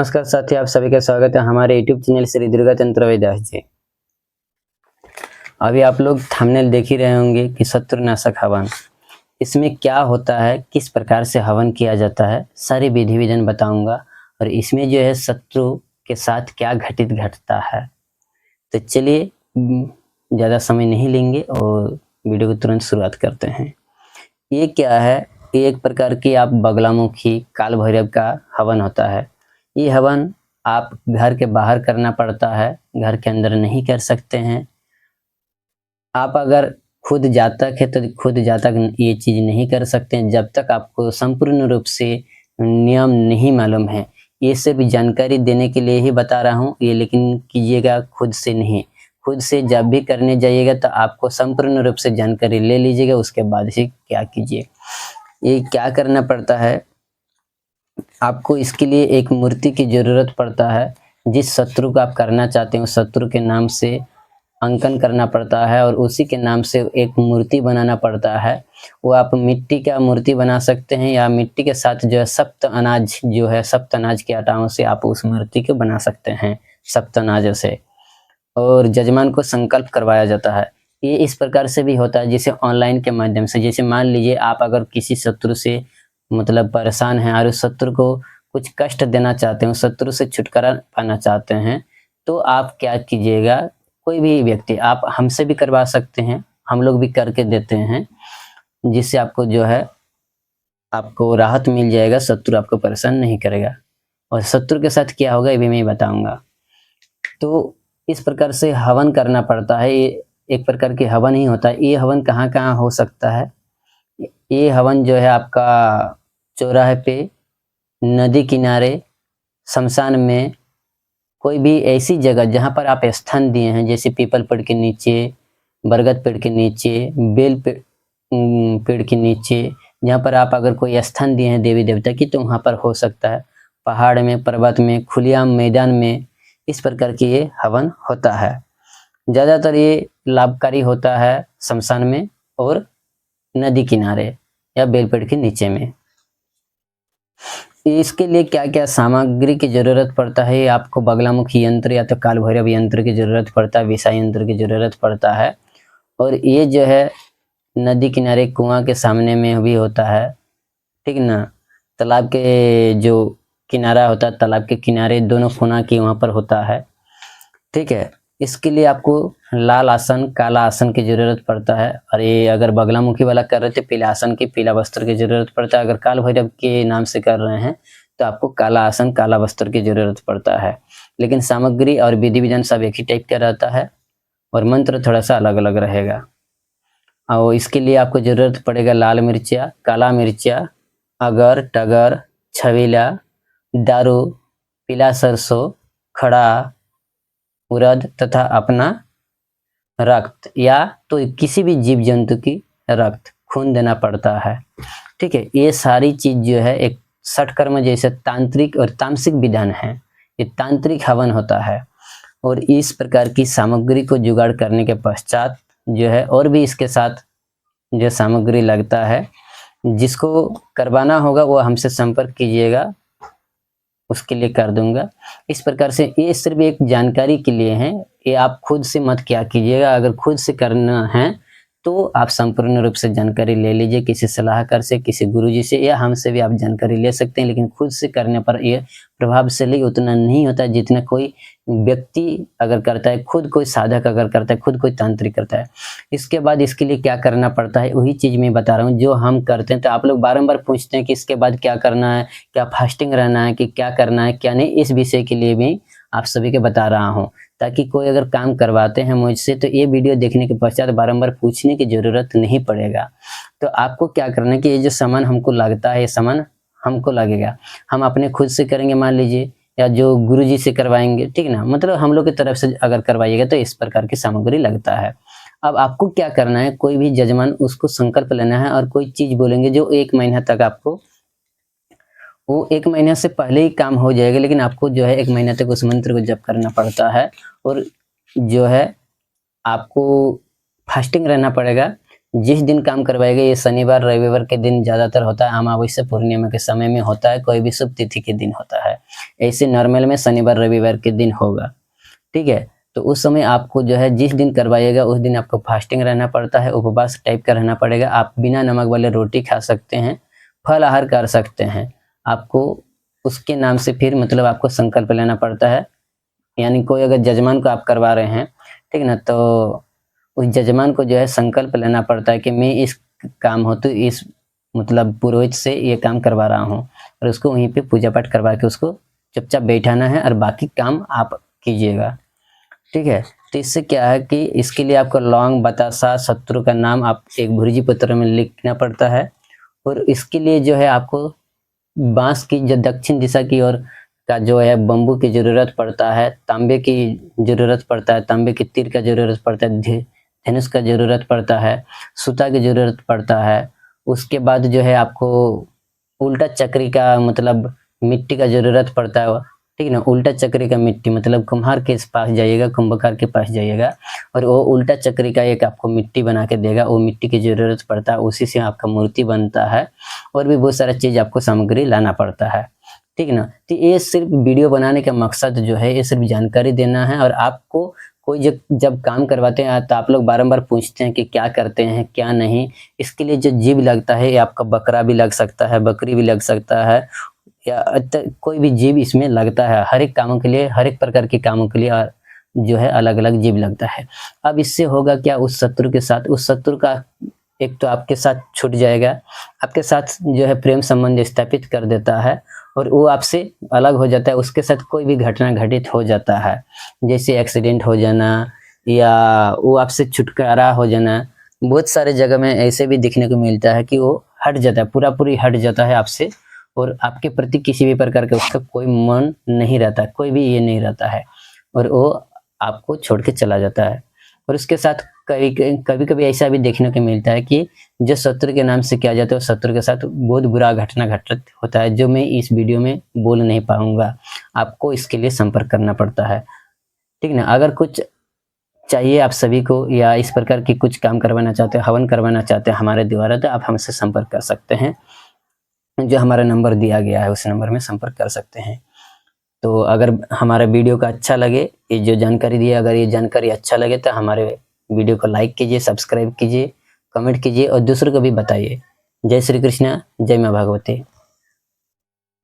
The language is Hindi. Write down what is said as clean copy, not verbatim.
नमस्कार साथी, आप सभी का स्वागत है हमारे YouTube चैनल श्री दुर्गा तंत्र वैद्य जी। अभी आप लोग थंबनेल देख ही रहे होंगे कि शत्रुनाशक हवन, इसमें क्या होता है, किस प्रकार से हवन किया जाता है, सारी विधि विधान बताऊंगा और इसमें जो है शत्रु के साथ क्या घटता है। तो चलिए ज़्यादा समय नहीं लेंगे और वीडियो को तुरंत शुरुआत करते हैं। ये क्या है, ये एक प्रकार की आप बगलामुखी काल भैरव का हवन होता है। ये हवन आप घर के बाहर करना पड़ता है, घर के अंदर नहीं कर सकते हैं। आप अगर खुद जातक है तो खुद जातक ये चीज नहीं कर सकते हैं जब तक आपको संपूर्ण रूप से नियम नहीं मालूम है। ये सब जानकारी देने के लिए ही बता रहा हूँ ये, लेकिन कीजिएगा खुद से नहीं। खुद से जब भी करने जाइएगा तो आपको संपूर्ण रूप से जानकारी ले लीजिएगा, उसके बाद ही क्या कीजिए। ये क्या करना पड़ता है, आपको इसके लिए एक मूर्ति की जरूरत पड़ता है। जिस शत्रु को आप करना चाहते हैं उस शत्रु के नाम से अंकन करना पड़ता है और उसी के नाम से एक मूर्ति बनाना पड़ता है। वो आप मिट्टी का मूर्ति बना सकते हैं या मिट्टी के साथ जो है सप्त अनाज के आटाओं से आप उस मूर्ति को बना सकते हैं, सप्त अनाजों से। और जजमान को संकल्प करवाया जाता है। ये इस प्रकार से भी होता है जैसे ऑनलाइन के माध्यम से। जैसे मान लीजिए आप अगर किसी शत्रु से मतलब परेशान हैं और उस शत्रु को कुछ कष्ट देना चाहते हैं, उस शत्रु से छुटकारा पाना चाहते हैं, तो आप क्या कीजिएगा, कोई भी व्यक्ति आप हमसे भी करवा सकते हैं, हम लोग भी करके देते हैं, जिससे आपको जो है आपको राहत मिल जाएगा, शत्रु आपको परेशान नहीं करेगा। और शत्रु के साथ क्या होगा ये भी मैं बताऊंगा। तो इस प्रकार से हवन करना पड़ता है। ये एक प्रकार के हवन ही होता है। ये हवन कहाँ कहाँ हो सकता है, ये हवन जो है आपका चौराहे पे, नदी किनारे, शमशान में, कोई भी ऐसी जगह जहाँ पर आप स्थान दिए हैं, जैसे पीपल पेड़ के नीचे, बरगद पेड़ के नीचे, बेल पेड़ के नीचे, जहाँ पर आप अगर कोई स्थान दिए हैं देवी देवता की, तो वहाँ पर हो सकता है। पहाड़ में, पर्वत में, खुलेआम मैदान में, इस प्रकार की ये हवन होता है। ज़्यादातर ये लाभकारी होता है शमशान में और नदी किनारे या बेल पेड़ के नीचे में। इसके लिए क्या क्या सामग्री की जरूरत पड़ता है, आपको बगलामुखी यंत्र या तो काल भैरव यंत्र की जरूरत पड़ता है, विषा यंत्र की जरूरत पड़ता है। और ये जो है नदी किनारे कुआं के सामने में भी होता है, ठीक ना। तालाब के जो किनारा होता है, तालाब के किनारे दोनों कोना की वहां पर होता है, ठीक है। इसके लिए आपको लाल आसन, काला आसन की जरूरत पड़ता है। और ये अगर बगलामुखी वाला कर रहे थे पीला आसन की, पीला वस्त्र की जरूरत पड़ता है। अगर काल भैरव के नाम से कर रहे हैं तो आपको काला आसन, काला वस्त्र की जरूरत पड़ता है। लेकिन सामग्री और विधि विधान सब एक ही टाइप का रहता है और मंत्र थोड़ा सा अलग अलग रहेगा। और इसके लिए आपको जरूरत पड़ेगा लाल मिर्चा, काला मिर्चा, अगर, टगर, छबीला, दारू, पीला सरसों, खड़ा उड़द तथा अपना रक्त या तो किसी भी जीव जंतु की रक्त, खून देना पड़ता है, ठीक है। ये सारी चीज जो है एक षटकर्म जैसे तांत्रिक और तामसिक विधान है, ये तांत्रिक हवन होता है। और इस प्रकार की सामग्री को जुगाड़ करने के पश्चात जो है और भी इसके साथ जो सामग्री लगता है, जिसको करवाना होगा वो हमसे संपर्क कीजिएगा, उसके लिए कर दूंगा। इस प्रकार से ये सिर्फ एक जानकारी के लिए है, ये आप खुद से मत क्या कीजिएगा। अगर खुद से करना है तो आप संपूर्ण रूप से जानकारी ले लीजिए, किसी सलाहकार से, किसी गुरुजी से, या हमसे भी आप जानकारी ले सकते हैं। लेकिन खुद से करने पर ये प्रभावशाली उतना नहीं होता जितना कोई व्यक्ति अगर करता है, खुद कोई साधक अगर करता है, खुद कोई तांत्रिक करता है। इसके बाद इसके लिए क्या करना पड़ता है वही चीज मैं बता रहा हूँ जो हम करते हैं। तो आप लोग बारंबार पूछते हैं कि इसके बाद क्या करना है, क्या फास्टिंग रहना है, कि क्या करना है क्या नहीं। इस विषय के लिए भी आप सभी के बता रहा हूँ, ताकि कोई अगर काम करवाते हैं मुझसे तो ये वीडियो देखने के पश्चात बारंबार पूछने की जरूरत नहीं पड़ेगा। तो आपको क्या करना है कि ये जो सामान हमको लगता है, ये सामान हमको लगेगा, हम अपने खुद से करेंगे मान लीजिए, या जो गुरुजी से करवाएंगे, ठीक ना। मतलब हम लोग की तरफ से अगर करवाइएगा तो इस प्रकार की सामग्री लगता है। अब आपको क्या करना है, कोई भी जजमान उसको संकल्प लेना है और कोई चीज बोलेंगे जो 1 महीना तक आपको, वो 1 महीने से पहले ही काम हो जाएगा, लेकिन आपको जो है 1 महीना तक उस मंत्र को जप करना पड़ता है। और जो है आपको फास्टिंग रहना पड़ेगा। जिस दिन काम करवाएगा, ये शनिवार रविवार के दिन ज़्यादातर होता है, अमावस्या पूर्णिमा के समय में होता है, कोई भी शुभ तिथि के दिन होता है। ऐसे नॉर्मल में शनिवार रविवार के दिन होगा, ठीक है। तो उस समय आपको जो है जिस दिन करवाइएगा उस दिन आपको फास्टिंग रहना पड़ता है, उपवास टाइप का रहना पड़ेगा। आप बिना नमक वाले रोटी खा सकते हैं, फल आहार कर सकते हैं। आपको उसके नाम से फिर मतलब आपको संकल्प लेना पड़ता है, यानी कोई अगर जजमान को आप करवा रहे हैं, ठीक ना, तो उस जजमान को जो है संकल्प लेना पड़ता है कि मैं इस काम हो तो इस मतलब पुरोहित से ये काम करवा रहा हूँ, और उसको वहीं पे पूजा पाठ करवा के उसको चुपचाप बैठाना है और बाकी काम आप कीजिएगा, ठीक है। तो इससे क्या है कि इसके लिए आपको लौंग, बतासा, शत्रु का नाम आप एक भुर्जी पत्र में लिखना पड़ता है, और इसके लिए जो है आपको बांस की जो दक्षिण दिशा की ओर का जो है बम्बू की जरूरत पड़ता है, तांबे की जरूरत पड़ता है, तांबे के तीर का जरूरत पड़ता है, धनुष का जरूरत पड़ता है, सूता की जरूरत पड़ता है। उसके बाद जो है आपको उल्टा चक्री का मतलब मिट्टी का जरूरत पड़ता है, ठीक ना। उल्टा चक्री का मिट्टी मतलब कुम्हार के पास जाइएगा, कुंभकार के पास जाइएगा, और वो उल्टा चक्री का एक आपको मिट्टी बना के देगा, वो मिट्टी की जरूरत पड़ता है, उसी से आपका मूर्ति बनता है। और भी बहुत सारा चीज आपको सामग्री लाना पड़ता है, ठीक ना। तो ये सिर्फ वीडियो बनाने का मकसद जो है ये सिर्फ जानकारी देना है। और आपको कोई जब काम करवाते हैं तो आप लोग बारंबार पूछते हैं कि क्या करते हैं क्या नहीं। इसके लिए जो जीव लगता है, ये आपका बकरा भी लग सकता है, बकरी भी लग सकता है, या कोई भी जीव इसमें लगता है। हर एक कामों के लिए, हर एक प्रकार के कामों के लिए जो है अलग अलग जीव लगता है। अब इससे होगा क्या, उस शत्रु के साथ, उस शत्रु का एक तो आपके साथ छूट जाएगा, आपके साथ जो है प्रेम संबंध स्थापित कर देता है, और वो आपसे अलग हो जाता है। उसके साथ कोई भी घटना घटित हो जाता है, जैसे एक्सीडेंट हो जाना या वो आपसे छुटकारा हो जाना। बहुत सारे जगह में ऐसे भी देखने को मिलता है कि वो हट जाता है, पूरा पूरी हट जाता है आपसे, और आपके प्रति किसी भी प्रकार का उसका कोई मन नहीं रहता, कोई भी ये नहीं रहता है, और वो आपको छोड़ के चला जाता है। और उसके साथ कभी कभी ऐसा भी देखने को मिलता है कि जो शत्रु के नाम से किया जाता है, शत्रु के साथ बहुत बुरा घटना घटित होता है, जो मैं इस वीडियो में बोल नहीं पाऊंगा। आपको इसके लिए संपर्क करना पड़ता है, ठीक ना। अगर कुछ चाहिए आप सभी को, या इस प्रकार की कुछ काम करवाना चाहते हैं, हवन करवाना चाहते हैं हमारे द्वारा, तो आप हमसे संपर्क कर सकते हैं। जो हमारा नंबर दिया गया है उस नंबर में संपर्क कर सकते हैं। तो अगर हमारा वीडियो का अच्छा लगे, ये जो जानकारी दी है, अगर ये जानकारी अच्छा लगे तो हमारे वीडियो को लाइक कीजिए, सब्सक्राइब कीजिए, कमेंट कीजिए और दूसरों को भी बताइए। जय श्री कृष्णा, जय माँ भगवती।